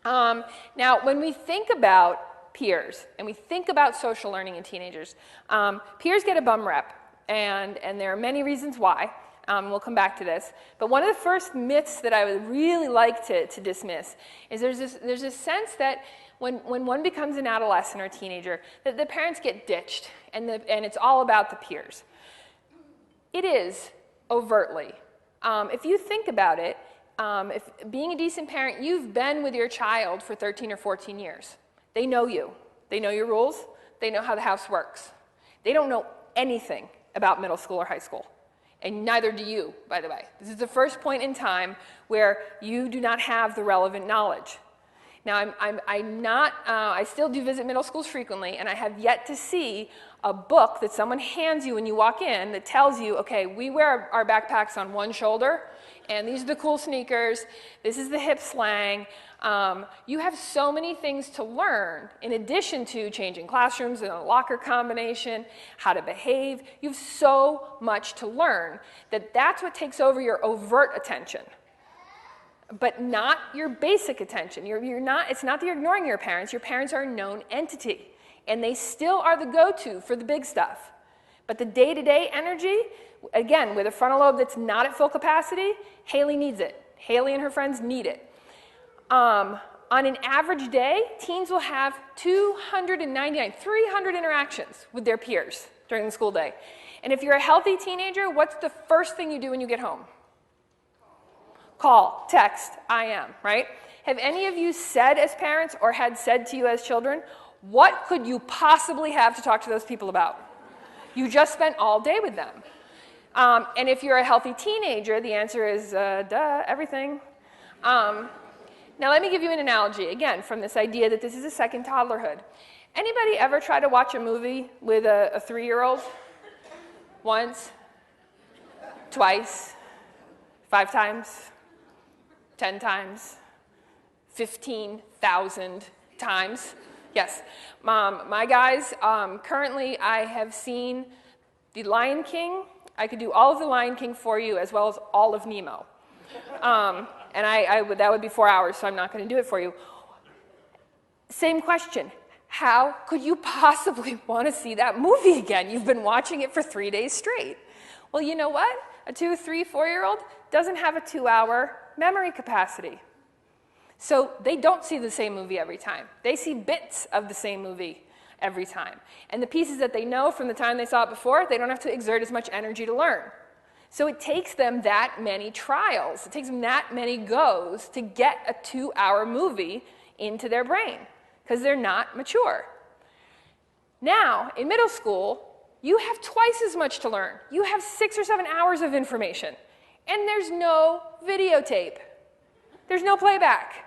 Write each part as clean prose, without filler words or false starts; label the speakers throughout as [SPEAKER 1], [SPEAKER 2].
[SPEAKER 1] Now, when we think about peers and we think about social learning in teenagers, peers get a bum rep, and there are many reasons why. We'll come back to this. But one of the first myths that I would really like to dismiss is there's this sense that when one becomes an adolescent or a teenager, that the parents get ditched, and it's all about the peers. It is, overtly. If you think about it, if being a decent parent, you've been with your child for 13 or 14 years. They know you. They know your rules. They know how the house works. They don't know anything about middle school or high school. And neither do you, by the way. This is the first point in time where you do not have the relevant knowledge. Now, I still do visit middle schools frequently, and I have yet to see a book that someone hands you when you walk in that tells you, okay, we wear our backpacks on one shoulder, and these are the cool sneakers, this is the hip slang. You have so many things to learn in addition to changing classrooms and a locker combination, how to behave. You have so much to learn that's what takes over your overt attention, but not your basic attention. It's not that you're ignoring your parents. Your parents are a known entity, and they still are the go-to for the big stuff. But the day-to-day energy, again, with a frontal lobe that's not at full capacity, Haley needs it. Haley and her friends need it. On an average day, teens will have 299, 300 interactions with their peers during the school day. And if you're a healthy teenager, what's the first thing you do when you get home? Call, text, IM, right? Have any of you said as parents or had said to you as children, what could you possibly have to talk to those people about? You just spent all day with them. And if you're a healthy teenager, the answer is, duh, everything. Now let me give you an analogy, again, from this idea that this is a second toddlerhood. Anybody ever try to watch a movie with a 3-year-old? Once? Twice? 5 times? 10 times? 15,000 times? Yes. My guys, currently I have seen The Lion King. I could do all of The Lion King for you as well as all of Nemo. And that would be 4 hours, so I'm not going to do it for you. Same question. How could you possibly want to see that movie again? You've been watching it for 3 days straight. Well, you know what? A 2-, 3-, 4-year-old doesn't have a 2-hour memory capacity. So they don't see the same movie every time. They see bits of the same movie every time. And the pieces that they know from the time they saw it before, they don't have to exert as much energy to learn. So it takes them that many trials. It takes them that many goes to get a 2-hour movie into their brain because they're not mature. Now, in middle school, you have twice as much to learn. You have 6 or 7 hours of information. And there's no videotape. There's no playback.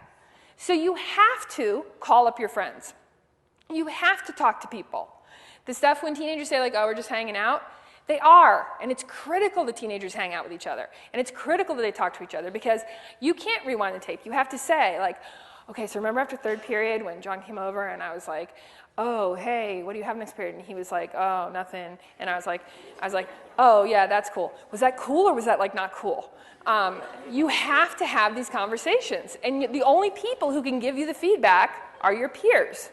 [SPEAKER 1] So you have to call up your friends. You have to talk to people. The stuff when teenagers say, like, oh, we're just hanging out, they are. And it's critical that teenagers hang out with each other. And it's critical that they talk to each other because you can't rewind the tape. You have to say, like, okay, so remember after 3rd period when John came over and I was like, oh, hey, what do you have next period? And he was like, oh, nothing. And I was like, oh, yeah, that's cool. Was that cool or was that, like, not cool? You have to have these conversations. And the only people who can give you the feedback are your peers.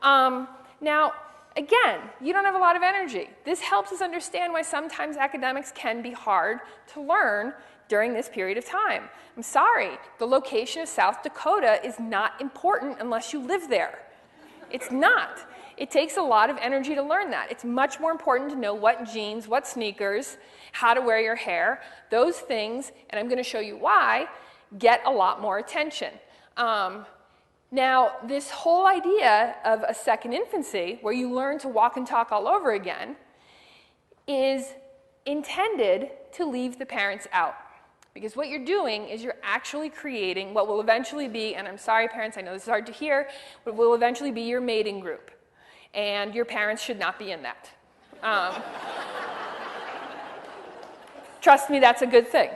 [SPEAKER 1] Now, again, you don't have a lot of energy. This helps us understand why sometimes academics can be hard to learn during this period of time. I'm sorry, the location of South Dakota is not important unless you live there. It's not. It takes a lot of energy to learn that. It's much more important to know what jeans, what sneakers, how to wear your hair. Those things, and I'm going to show you why, get a lot more attention. Now, this whole idea of a second infancy, where you learn to walk and talk all over again, is intended to leave the parents out. Because what you're doing is you're actually creating what will eventually be, and I'm sorry parents, I know this is hard to hear, but will eventually be your mating group. And your parents should not be in that. Trust me, that's a good thing.